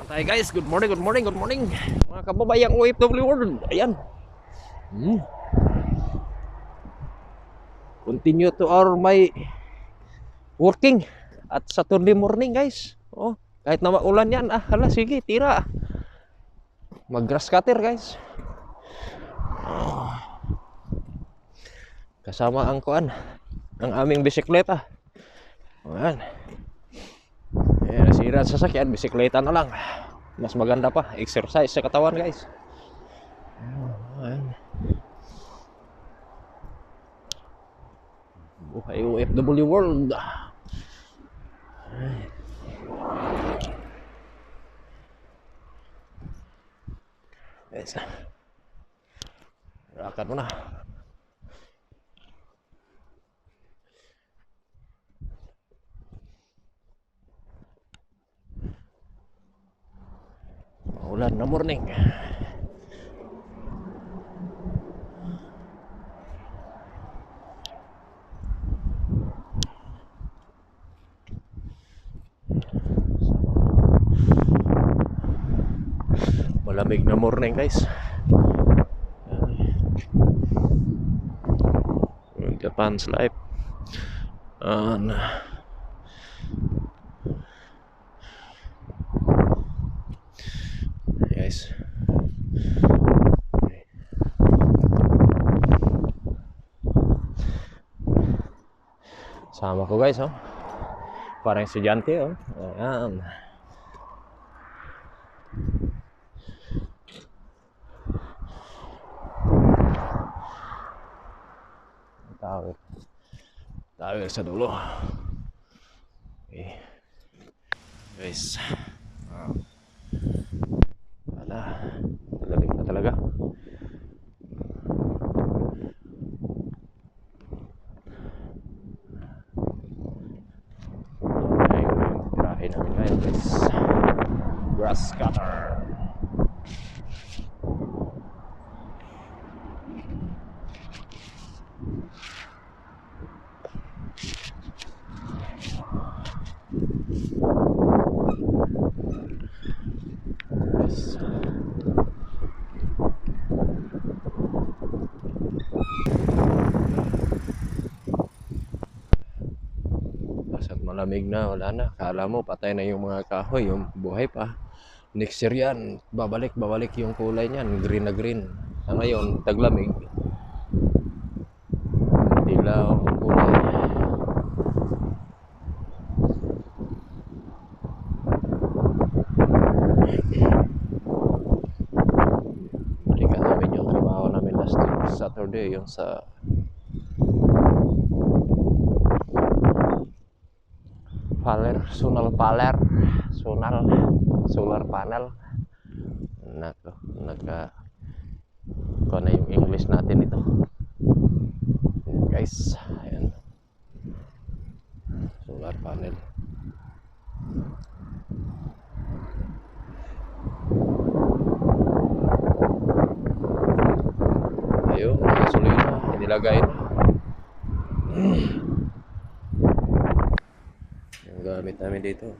Naman tayo guys, good morning, good morning, good morning mga kababayang OFW world. Ayan, continue to our my working at Saturday morning guys. Oh, kahit na maulan yan, hala sige, tira mag grass cutter guys. Kasama ang kuan, ang aming bisikleta. Ayan. Ayan, nasira sa sasakyan, bisikleta na lang. Mas maganda pa, exercise sa katawan guys. Ayan. Buhay OFW world. Yes. Rakan mo na. Ulan na morning. Malamig na morning guys. Japan's life. Guys. Sama ko guys, oh. Parang estudyante, oh. Ayan. Tawag sa dulo. Okay. Guys. Wala. Talalig na talaga. Tirahin namin ngayon guys. Grass cutter. At malamig na, wala na. Kala mo patay na yung mga kahoy, yung buhay pa. Next year yan, babalik yung kulay niyan, green na green. Sa ngayon, taglamig. Dilaw ang kulay. Balikan namin yung trabaho namin last Saturday, yung sa solar panel. Nako, ko na yung English natin ito. Ayan, guys, ayan. Solar panel. Ayun, gasolina, inilagay na. Yung gamit namin dito.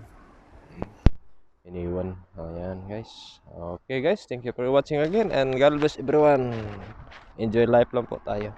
Iniwan. Ayan guys. Okay guys, thank you for watching again and God bless everyone. Enjoy life lang po tayo.